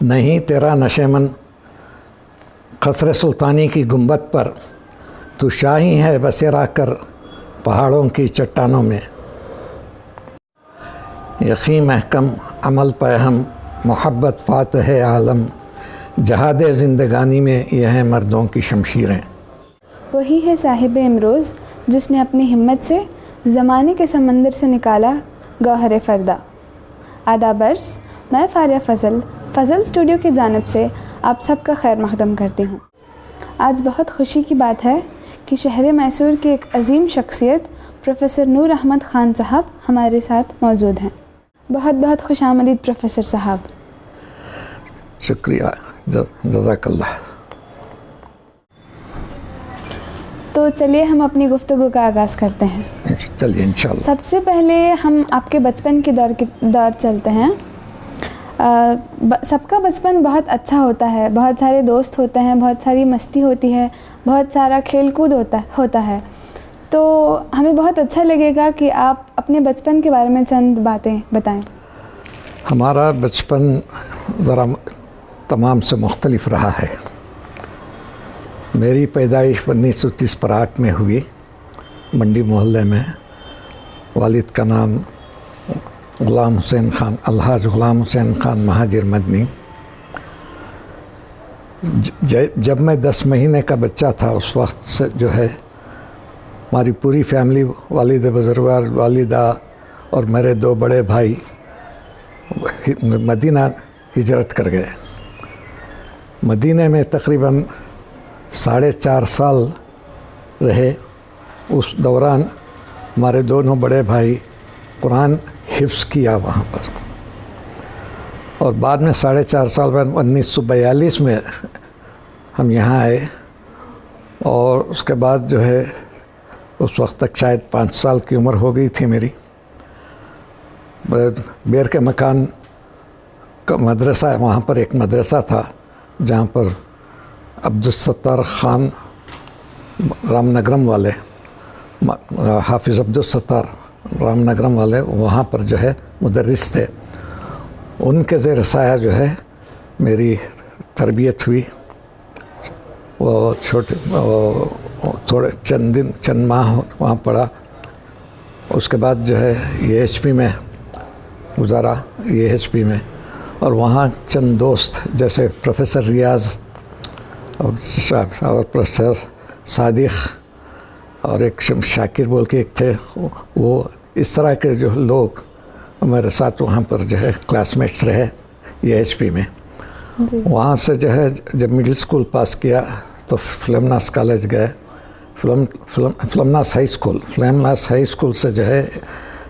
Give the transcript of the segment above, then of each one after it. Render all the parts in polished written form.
नहीं तेरा नशेमन क़स्र सुल्तानी की गुंबद पर, तू शाही है बसेरा कर पहाड़ों की चट्टानों में। यकीन महकम अमल पैहम मोहब्बत फ़ातह आलम, जहाद ज़िंदगानी में यह हैं मर्दों की शमशीरें। वही है साहिब इमरोज़ जिसने अपनी हिम्मत से ज़माने के समंदर से निकाला गौहर फ़रदा। आदाबर्स, मैं फ़ारिया फ़ज़ल स्टूडियो की जानिब से आप सबका खैर मक़दम करती हूँ। आज बहुत ख़ुशी की बात है कि शहर मैसूर की एक अज़ीम शख्सियत प्रोफ़ेसर नूर अहमद ख़ान साहब हमारे साथ मौजूद हैं। बहुत बहुत खुशामदीद प्रोफ़ेसर साहब। शुक्रिया, जज़ाकल्लाह। तो चलिए हम अपनी गुफ्तगू का आगाज़ करते हैं। चलिए इंशाअल्लाह। सबसे पहले हम आपके बचपन के दौर चलते हैं। सबका बचपन बहुत अच्छा होता है, बहुत सारे दोस्त होते हैं, बहुत सारी मस्ती होती है, बहुत सारा खेल कूद होता है। तो हमें बहुत अच्छा लगेगा कि आप अपने बचपन के बारे में चंद बातें बताएं। हमारा बचपन ज़रा तमाम से मुख्तलिफ रहा है। मेरी पैदाइश 1930 में हुई, मंडी मोहल्ले में। वालिद का नाम ग़ुलाम हुसैन ख़ान, अलहाज ग़ुलाम हुसैन ख़ान महाजिर मदनी। जब मैं 10 महीने का बच्चा था उस वक्त से जो है हमारी पूरी फैमिली, वालिद बुज़ुर्गवार, वालिदा और मेरे 2 बड़े भाई मदीना हिजरत कर गए। मदीने में तकरीबन 4.5 साल रहे। उस दौरान हमारे दोनों बड़े भाई कुरान हिफ्ज़ किया वहाँ पर, और बाद में 4.5 साल बाद 1942 में हम यहाँ आए। और उसके बाद जो है उस वक्त तक शायद 5 साल की उम्र हो गई थी मेरी। बेर के मकान का मदरसा, वहाँ पर एक मदरसा था जहाँ पर अब्दुलसत्तार ख़ान रामनगरम वाले, हाफिज़ अब्दुलसत्तार रामनगरम वाले, वहाँ पर जो है मुदर्रिस थे। उनके ज़ेर साया जो है मेरी तरबियत हुई। वो थोड़े चंद माह वहाँ पढ़ा। उसके बाद जो है EHP में गुजारा, EHP में। और वहाँ चंद दोस्त जैसे प्रोफ़ेसर रियाज़ और प्रोफ़ेसर सादिक़ और एक शाकिर बोल के एक थे, वो इस तरह के जो लोग मेरे साथ वहाँ पर जो है क्लासमेट्स रहे EHP में। वहाँ से जो है जब मिडिल स्कूल पास किया तो फ्लेमनास कॉलेज गए, फ्लेमनास हाई स्कूल से जो है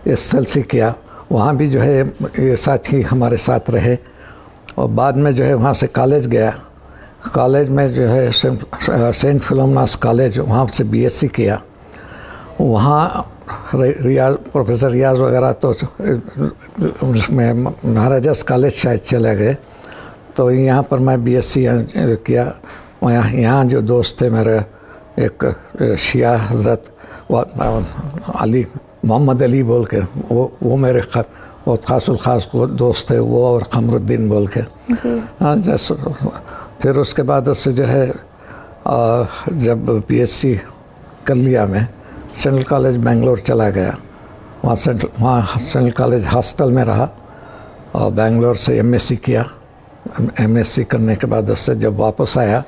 SSLC किया। वहाँ भी जो है ये साथ ही हमारे साथ रहे। और बाद में जो है वहाँ से कॉलेज गया। कॉलेज में जो है सेंट फिलोमिनास कॉलेज, वहाँ से BSc किया। वहाँ प्रोफ़ेसर रियाज़ वगैरह तो उसमें महाराजास कॉलेज शायद चले गए। तो यहाँ पर मैं BSc किया। यहाँ जो दोस्त थे मेरे, एक शिया हज़रत अली मोहम्मद अली बोल के, वो मेरे बहुत ख़ास दोस्त थे, वो और क़मरुद्दीन बोल के। हाँ, जैसे फिर उसके बाद उससे जो है जब BSc कर लिया, मैं सेंट्रल कॉलेज बेंगलोर चला गया। वहाँ सेंट्रल कॉलेज हॉस्टल में रहा और बेंगलोर से MSc किया। MSc करने के बाद उससे जब वापस आया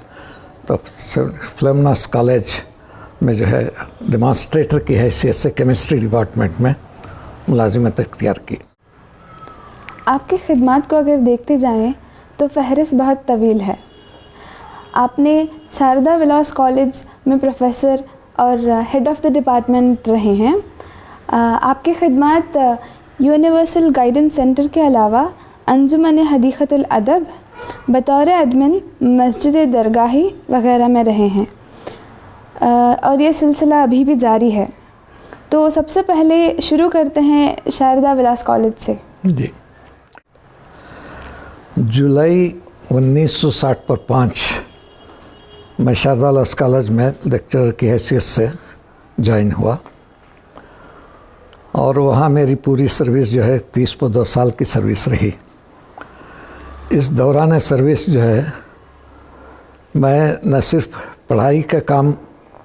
तो फ्लेमनास कॉलेज में जो है डेमॉन्स्ट्रेटर की हैसियत से केमिस्ट्री डिपार्टमेंट में मुलाजिमत इख्तियार की। आपकी खिदमत को अगर देखते जाएं तो फहरिस्त बहुत तवील है। आपने शारदा विलास कॉलेज में प्रोफेसर और हेड ऑफ़ द डिपार्टमेंट रहे हैं। आपकी खिदमत यूनिवर्सल गाइडेंस सेंटर के अलावा अंजुमन हदीक़तुल अदब, बतौर एडमिन मस्जिद दरगाही वग़ैरह में रहे हैं और ये सिलसिला अभी भी जारी है। तो सबसे पहले शुरू करते हैं शारदा विलास कॉलेज से। जी, जुलाई 1960 पर 5 मैं शारदा विलास कॉलेज में लेक्चरर की हैसियत से ज्वाइन हुआ और वहाँ मेरी पूरी सर्विस जो है 30 साल की सर्विस रही। इस दौरान सर्विस जो है मैं न सिर्फ पढ़ाई का काम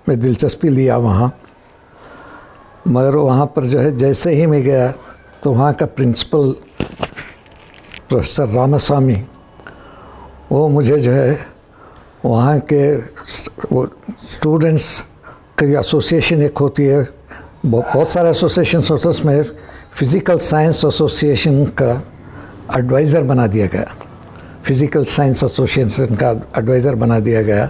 में दिलचस्पी लिया वहाँ, मगर वहाँ पर जो है जैसे ही मैं गया तो वहाँ का प्रिंसिपल प्रोफेसर रामास्वामी, वो मुझे जो है वहाँ के वो स्टूडेंट्स की एसोसिएशन एक होती है, बहुत सारे एसोसिएशंस होते हैं, उसमें फ़िज़िकल साइंस एसोसिएशन का एडवाइज़र बना दिया गया, फ़िज़िकल साइंस एसोसिएशन का एडवाइज़र बना दिया गया।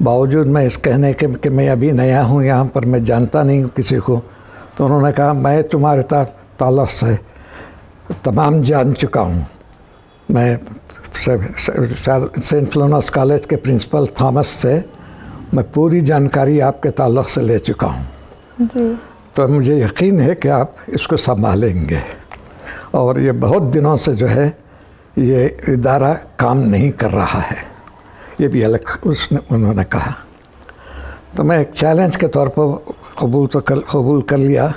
बावजूद मैं इस कहने के कि मैं अभी नया हूँ यहाँ पर, मैं जानता नहीं हूँ किसी को, तो उन्होंने कहा मैं तुम्हारे ताल्लुक़ से तमाम जान चुका हूँ। मैं सेंट फिलोमिनास कॉलेज के प्रिंसिपल थॉमस से मैं पूरी जानकारी आपके ताल्लुक़ से ले चुका हूँ जी। तो मुझे यकीन है कि आप इसको संभालेंगे। और ये बहुत दिनों से जो है ये इदारा काम नहीं कर रहा है, ये भी अलग उन्होंने कहा। तो मैं एक चैलेंज के तौर पर कबूल कर लिया।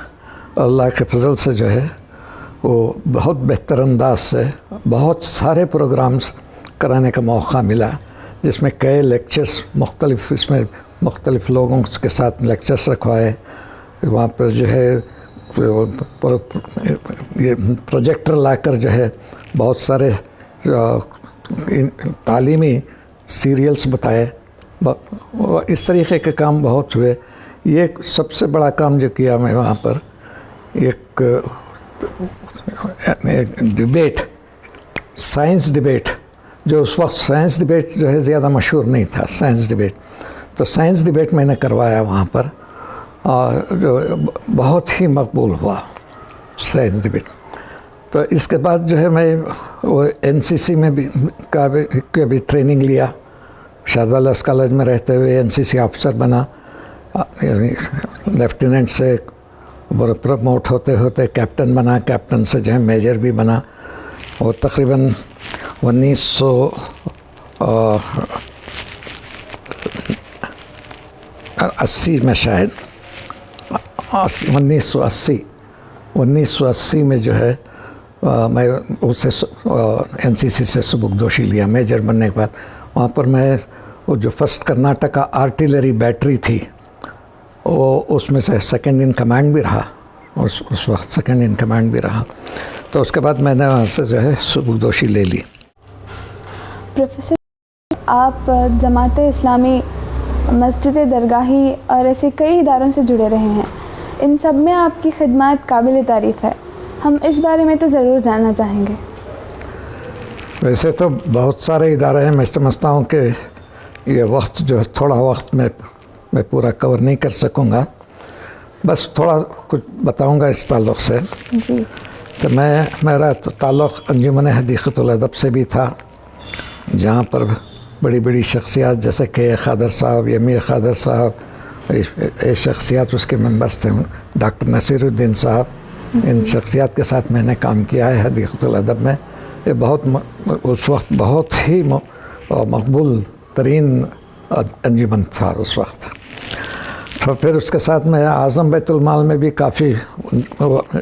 अल्लाह के फजल से जो है वो बहुत बेहतर अंदाज से बहुत सारे प्रोग्राम्स कराने का मौका मिला, जिसमें कई लेक्चर्स इसमें मुख्तलिफ़ लोगों के साथ लेक्चर्स रखवाए। वहाँ पर जो है ये प्रोजेक्टर लाकर जो है बहुत सारे तालीमी सीरियल्स बताए। इस तरीक़े के काम बहुत हुए। ये सबसे बड़ा काम जो किया मैं वहाँ पर, एक डिबेट, साइंस डिबेट, जो उस वक्त साइंस डिबेट जो है ज़्यादा मशहूर नहीं था, साइंस डिबेट, तो साइंस डिबेट मैंने करवाया वहाँ पर, और जो बहुत ही मकबूल हुआ साइंस डिबेट। तो इसके बाद जो है मैं वो एनसीसी में भी ट्रेनिंग लिया। शारदा विलास कॉलेज में रहते हुए एनसीसी ऑफिसर बना, लेफ्टिनेंट से प्रमोट होते होते कैप्टन बना, कैप्टन से जो है मेजर भी बना। और तकरीबन 1980 में शायद 1980 में जो है मैं उससे एनसीसी से सुबुकदोशी लिया मेजर बनने के बाद। वहाँ पर मैं वो जो फर्स्ट कर्नाटका आर्टिलरी बैटरी थी वो उसमें से सेकंड इन कमांड भी रहा, उस वक्त सेकंड इन कमांड भी रहा। तो उसके बाद मैंने वहाँ से जो है सुबुकदोशी ले ली। प्रोफेसर, आप जमात इस्लामी, मस्जिद दरगाही और ऐसे कई इदारों से जुड़े रहे हैं। इन सब में आपकी खिदमत काबिल तारीफ़ है। हम इस बारे में तो ज़रूर जानना चाहेंगे। वैसे तो बहुत सारे इदारे हैं, मैं समझता हूँ कि ये वक्त जो है थोड़ा वक्त में मैं पूरा कवर नहीं कर सकूँगा, बस थोड़ा कुछ बताऊँगा इस ताल्लुक़ से। जी। तो मेरा ताल्लुक़ अंजुमन हदीक़तुल अदब से भी था, जहाँ पर बड़ी बड़ी शख्सियात जैसे के खादर साहब, यमी खादर साहब, ये शख्सियात उसके मेंबर्स थे, डॉक्टर नसीरुद्दीन साहब, इन शख्सियात के साथ मैंने काम किया है हदीक़तुल अदब में। ये उस वक्त बहुत ही मकबूल तरीन अंजुमन था उस वक्त। तो फिर उसके साथ मैं आज़म बैतुल माल में भी काफ़ी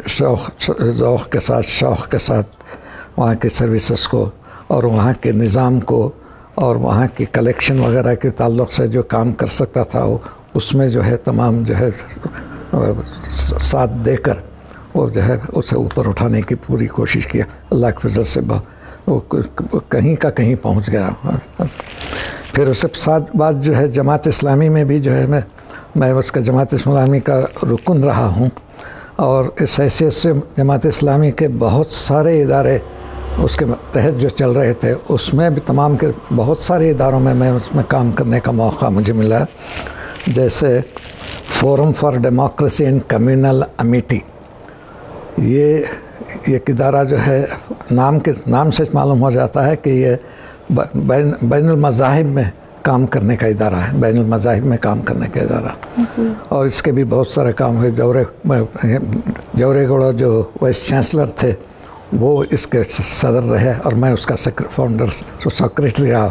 शौक़ के साथ वहाँ की सर्विसेज को और वहाँ के निज़ाम को और वहाँ की कलेक्शन वगैरह के ताल्लुक़ से जो काम कर सकता था वो उसमें जो है तमाम जो है साथ देकर वो जो है उसे ऊपर उठाने की पूरी कोशिश किया। अल्लाह के फजल से वो कहीं का कहीं पहुँच गया। फिर उसके साथ बाद जो है जमात इस्लामी में भी जो है मैं उसका जमात इस्लामी का रुकन रहा हूँ, और इस हैसियत से जमात इस्लामी के बहुत सारे इदारे उसके तहत जो चल रहे थे उसमें भी तमाम के बहुत सारे इदारों में मैं उसमें काम करने का मौका मुझे मिला। जैसे forum for democracy and communal Amity, ये एक इदारा जो है नाम से मालूम हो जाता है कि ये बैनुल मज़ाहिब में काम करने का इदारा है, बैनुल मज़ाहिब में काम करने का इदारा। और इसके भी बहुत सारे काम हुए। जौरेगौड़ा जो वाइस चांसलर थे वो इसके सदर रहे और मैं उसका फाउंडर सेक्रेटरी रहा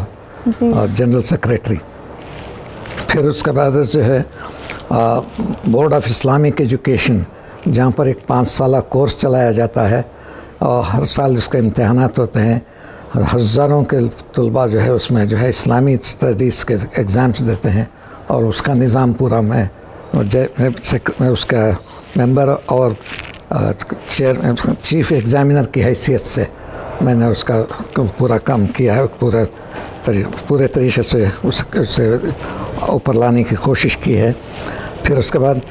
और जनरल सेक्रेटरी। फिर उसके बाद जो है बोर्ड ऑफ इस्लामिक एजुकेशन, जहाँ पर एक 5 साल कोर्स चलाया जाता है और हर साल इसके इम्तहानात होते हैं। हज़ारों के तलबा जो है उसमें जो है इस्लामी स्टडीज़ के एग्ज़ाम्स देते हैं और उसका निज़ाम पूरा मैं उसका मेंबर और चीफ एग्ज़ामिनर की हैसियत से मैंने उसका पूरा काम किया है। पूरे तरीके से उससे ऊपर लाने की कोशिश की है। फिर उसके बाद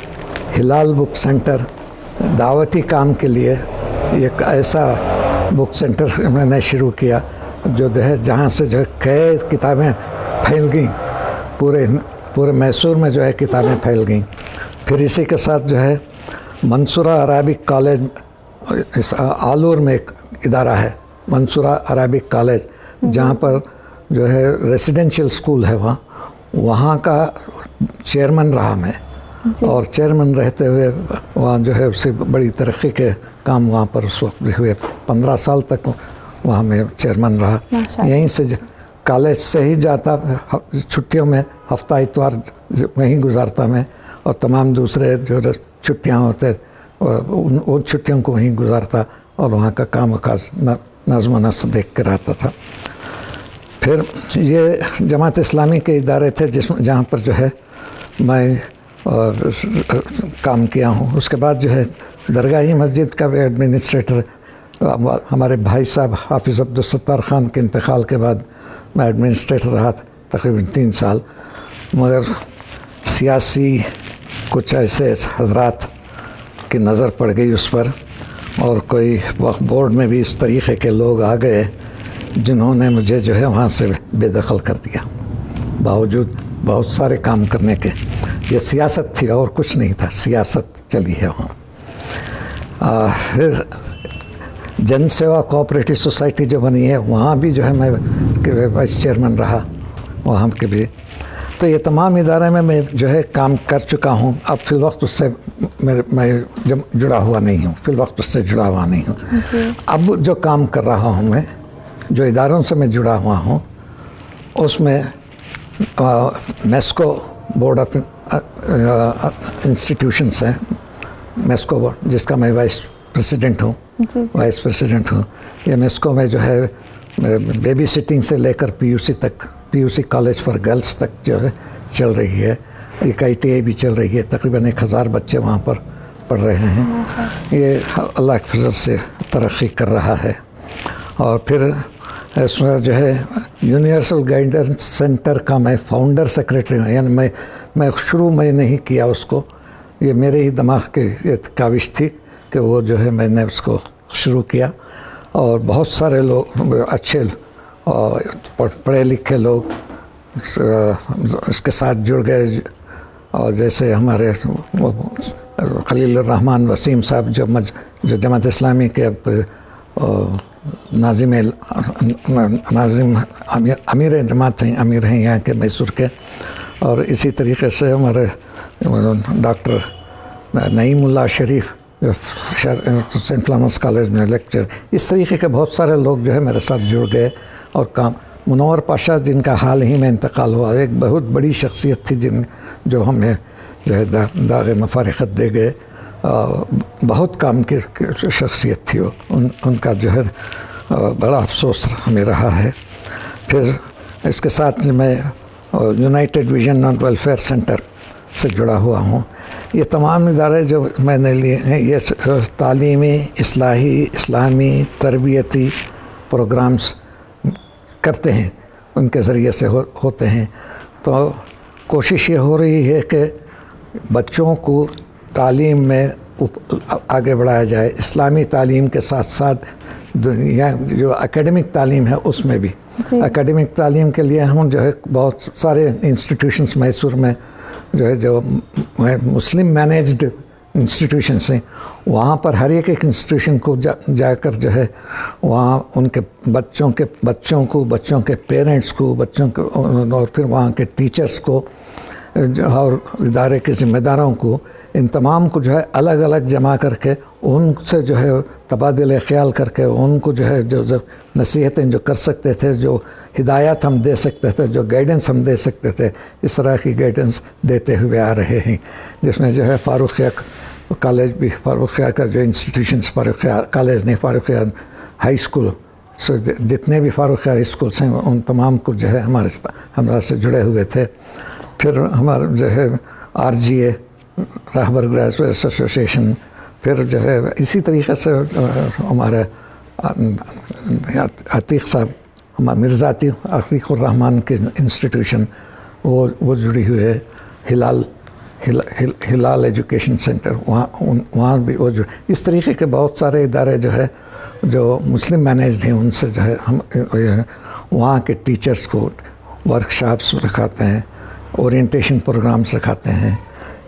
हिलाल बुक सेंटर दावती काम के लिए एक ऐसा बुक सेंटर मैंने शुरू किया जो है जहाँ से जो है कई किताबें फैल गई, पूरे मैसूर में जो है किताबें फैल गई। फिर इसी के साथ जो है मंसूरा अरबिक कॉलेज आलूर में एक इदारा है, मंसूरा अरबिक कॉलेज, जहाँ पर जो है रेसिडेंशियल स्कूल है वहाँ का चेयरमैन रहा मैं। और चेयरमैन रहते हुए वहाँ जो है उससे बड़ी तरक्की के काम वहाँ पर उस वक्त हुए। 15 साल तक वहाँ में चेयरमैन रहा। यहीं से कॉलेज से ही जाता, छुट्टियों में हफ्ता इतवार वहीं गुजारता मैं और तमाम दूसरे जो छुट्टियाँ होते उन छुट्टियों को वहीं गुजारता और वहाँ का काम काज नज़्म नस्र देख कर आता था। फिर ये जमात इस्लामी के इदारे थे जहाँ पर जो है मैं काम किया हूँ। उसके बाद जो है दरगाही मस्जिद का भी एडमिनिस्ट्रेटर, हमारे भाई साहब हाफिज़ अब्दुल सत्तार ख़ान के इंतकाल के बाद मैं एडमिनिस्ट्रेटर रहा तकरीबन 3 साल। मगर सियासी कुछ ऐसे हजरात की नज़र पड़ गई उस पर और कोई वक्त बोर्ड में भी इस तरीक़े के लोग आ गए जिन्होंने मुझे जो है वहाँ से बेदखल कर दिया, बावजूद बहुत सारे काम करने के। ये सियासत थी और कुछ नहीं था, सियासत चली है वहाँ। फिर जन सेवा कोऑपरेटिव सोसाइटी जो बनी है वहाँ भी जो है मैं वाइस चेयरमैन रहा वहाँ के भी। तो ये तमाम इदारे में मैं जो है काम कर चुका हूँ। अब फिल वक्त उससे मैं जब जुड़ा हुआ नहीं हूँ, फिल वक्त उससे जुड़ा हुआ नहीं हूँ। अब जो काम कर रहा हूँ मैं, जो इदारों से मैं जुड़ा हुआ हूँ, उसमें मेस्को बोर्ड ऑफ इंस्टीट्यूशंस है, मेस्को बोर्ड, जिसका मैं वाइस प्रेसिडेंट हूँ। ये मेस्को में जो है बेबी सिटिंग से लेकर पीयूसी तक, पीयूसी कॉलेज फॉर गर्ल्स तक जो है चल रही है। एक ITI भी चल रही है, तकरीबन 1000 बच्चे वहाँ पर पढ़ रहे हैं। ये अल्लाह के फजल से तरक्की कर रहा है। और फिर इसमें जो है यूनिवर्सल गाइडेंस सेंटर का मैं फाउंडर सेक्रेटरी हूँ। यानी मैं शुरू में नहीं किया उसको, ये मेरे ही दिमाग की काविश थी कि वो जो है मैंने उसको शुरू किया और बहुत सारे लोग अच्छे और पढ़े लिखे लोग इसके साथ जुड़ गए। और जैसे हमारे खलील रहमान वसीम साहब जो जमात इस्लामी के नाजिम अमीर जमात हैं, अमीर हैं यहाँ के मैसूर के। और इसी तरीके से हमारे डॉक्टर नईमुल्लाह शरीफ जो सेंट क्लामेंस कॉलेज में लेक्चर, इस तरीके के बहुत सारे लोग जो है मेरे साथ जुड़ गए और काम। मुनव्वर पाशा जिनका हाल ही में इंतकाल हुआ, एक बहुत बड़ी शख्सियत थी जो हमें जो है दाग़ मफारिखत दे गए। बहुत काम की शख्सियत थी वो, उनका जो है बड़ा अफसोस हमें रहा है। फिर इसके साथ मैं United vision and welfare centre से जुड़ा हुआ हूँ। ये तमाम इदारे जो मैंने लिए हैं ये तालीमी, इस्लाही, इस्लामी, तरबियती प्रोग्राम्स करते हैं, उनके ज़रिए से होते हैं। तो कोशिश ये हो रही है कि बच्चों को तालीम में आगे बढ़ाया जाए, इस्लामी तालीम के साथ साथ दुनिया जो एकेडमिक तालीम है उसमें भी। एकेडमिक तालीम के लिए हम जो है बहुत सारे इंस्टीट्यूशंस मैसूर में जो है जो मुस्लिम मैनेज्ड इंस्टीट्यूशन से, वहाँ पर हर एक इंस्टीट्यूशन को जाकर जो है वहाँ उनके बच्चों के पेरेंट्स को, और फिर वहाँ के टीचर्स को और इदारे के ज़िम्मेदारों को, इन तमाम को जो है अलग अलग जमा करके उनसे जो है तबादले ख्याल करके उनको जो है जो नसीहतें जो कर सकते थे, जो हिदायत हम दे सकते थे, जो गाइडेंस हम दे सकते थे, इस तरह की गाइडेंस देते हुए आ रहे हैं। जिसमें जो है फारुखिया कॉलेज भी, फारुखिया का जो इंस्टीट्यूशंस, फारुखिया कॉलेज नहीं, फारुखिया हाई स्कूल, सो जितने भी फारुखिया हाई स्कूल्स हैं उन तमाम को जो है हमारे से जुड़े हुए थे। फिर हमारा जो है RGA, राहबर ग्रेजुएट्स एसोसिएशन, फिर जो है इसी तरीक़े से हमारे अतीक़ साहब, हमारे मिर्ज़ा अतीक़ुर रहमान के इंस्टीट्यूशन वो जुड़ी हुई है। हिलाल एजुकेशन सेंटर, वहाँ भी वो जो इस तरीके के बहुत सारे इदारे जो है जो मुस्लिम मैनेज्ड हैं, उनसे जो है हम वहाँ के टीचर्स को वर्कशॉप्स रखाते हैं, ओरिएंटेशन प्रोग्राम्स रखाते हैं।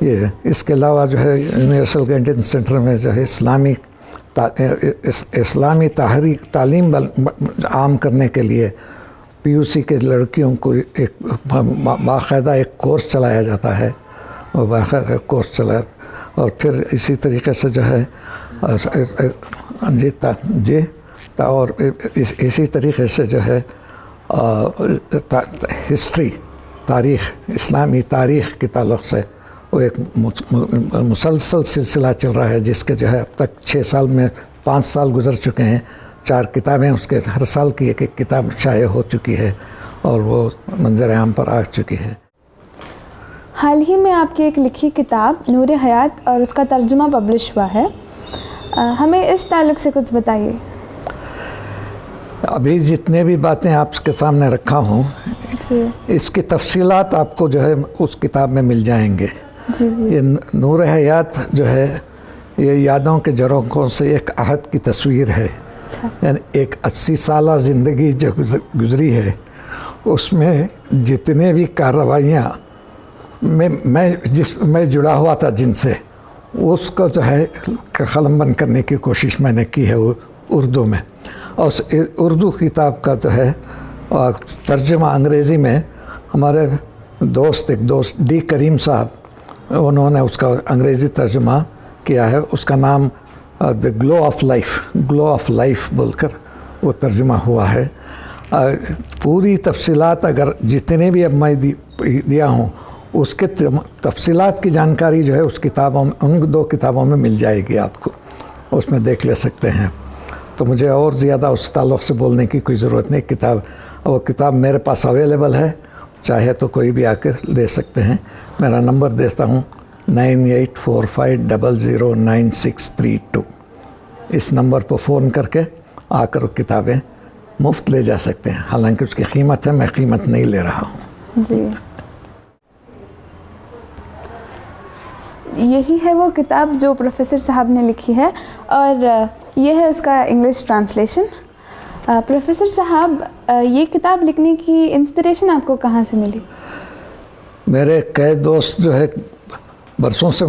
ये इसके अलावा जो है यूनिवर्सल गाइडेंस सेंटर में जो है इस्लामी तालीम आम करने के लिए PUC के लड़कियों को एक बाकायदा एक कोर्स चलाया जाता है, और बाकायदा कोर्स चला, और फिर इसी तरीके से जो है और इसी तरीके से जो है हिस्ट्री, तारीख़, इस्लामी तारीख़ के ताल्लुक़ से वो एक मुसलसल सिलसिला चल रहा है, जिसके जो है अब तक 6 साल में 5 साल गुज़र चुके हैं। 4 किताबें उसके, हर साल की एक किताब शाये हो चुकी है और वो मंजर आम पर आ चुकी है। हाल ही में आपकी एक लिखी किताब नूर हयात और उसका तर्जुमा पब्लिश हुआ है, हमें इस ताल्लुक़ से कुछ बताइए। अभी जितने भी बातें आपके सामने रखा हूँ, इसकी तफसीलात आपको जो है उस किताब में मिल जाएंगे। जी। ये नूर हयात जो है ये यादों के झरोखों से एक आहद की तस्वीर है। यानी एक 80 साला ज़िंदगी जो गुज़री है, उसमें जितने भी कार्रवाइयाँ मैं जुड़ा हुआ था जिनसे, उसको जो है कलमबंद करने की कोशिश मैंने की है उर्दू में। और उस उर्दू किताब का जो है तर्जुमा अंग्रेज़ी में हमारे एक दोस्त डी करीम साहब, उन्होंने उसका अंग्रेज़ी तर्जुमा किया है। उसका नाम द ग्लो ऑफ लाइफ बोलकर वो तर्जुमा हुआ है। पूरी तफसीलात अगर जितने भी अब मैं दिया हूँ, उसके तफसीलात की जानकारी जो है उस किताबों में, उन 2 किताबों में मिल जाएगी आपको, उसमें देख ले सकते हैं। तो मुझे और ज़्यादा उस ताल्लुक़ से बोलने की कोई ज़रूरत नहीं। वो किताब मेरे पास अवेलेबल है, चाहे तो कोई भी आकर ले सकते हैं। मेरा नंबर देता हूँ 9845009632। इस नंबर पर फ़ोन करके आकर वो किताबें मुफ्त ले जा सकते हैं। हालांकि उसकी कीमत है, मैं कीमत नहीं ले रहा हूँ। जी, यही है वो किताब जो प्रोफेसर साहब ने लिखी है, और ये है उसका इंग्लिश ट्रांसलेशन। प्रोफेसर साहब, ये किताब लिखने की इंस्पिरेशन आपको कहाँ से मिली? मेरे कई दोस्त जो है बरसों से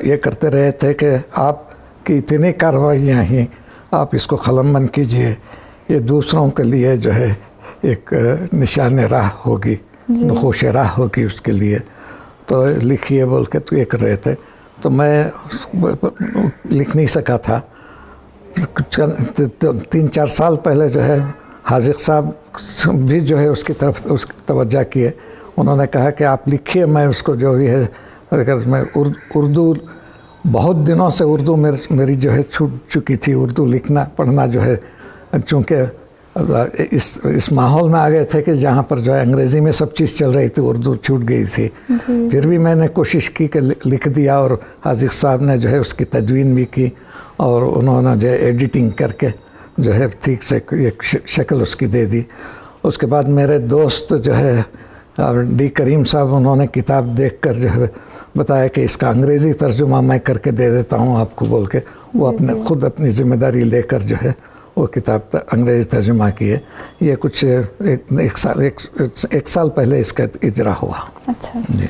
ये करते रहे थे कि आपकी इतनी कार्रवाइयाँ हैं, आप इसको कलमबंद कीजिए, ये दूसरों के लिए जो है एक निशान राह होगी, नखोश राह होगी उसके लिए, तो लिखिए बोल के तो ये कर रहे थे। तो मैं लिख नहीं सका था। 3-4 साल पहले जो है हाजिक साहब भी जो है उसकी तरफ तवज्जो किए। उन्होंने कहा कि आप लिखिए, मैं उसको जो भी है, अगर मैं उर्दू बहुत दिनों से उर्दू मेरी जो है छूट चुकी थी। उर्दू लिखना पढ़ना जो है, चूँकि इस माहौल में आ गए थे कि जहाँ पर जो है अंग्रेज़ी में सब चीज़ चल रही थी, उर्दू छूट गई थी। फिर भी मैंने कोशिश की कि लिख दिया, और हाजिक साहब ने जो है उसकी तदवीन भी की, और उन्होंने जो है एडिटिंग करके जो है ठीक से एक शक्ल उसकी दे दी। उसके बाद मेरे दोस्त जो है डी करीम साहब, उन्होंने किताब देखकर जो है बताया कि इसका अंग्रेज़ी तर्जुमा मैं करके दे देता हूँ आपको बोल के, वो खुद अपनी ज़िम्मेदारी लेकर जो है वो किताब अंग्रेज़ी तर्जुमा की है। ये कुछ एक साल पहले इसका इजरा हुआ। अच्छा जी।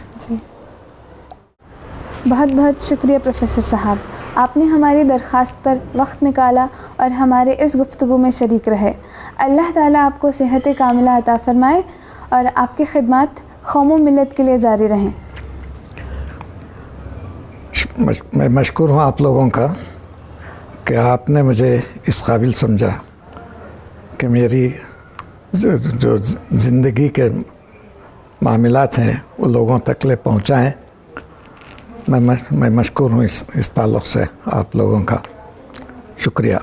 बहुत बहुत शुक्रिया प्रोफेसर साहब, आपने हमारी दरख्वास्त पर वक्त निकाला और हमारे इस गुफ्तगू में शरीक रहे। अल्लाह ताला आपको सेहत कामिला अता फ़रमाए और आपकी खिदमत कौम मिलत के लिए जारी रहें। मैं मशकूर हूँ आप लोगों का कि आपने मुझे इस काबिल समझा कि मेरी जो ज़िंदगी के मामलात हैं वो लोगों तक ले पहुँचाएँ। मैं मशकूर हूँ इस ताल्लुक़ से आप लोगों का। शुक्रिया।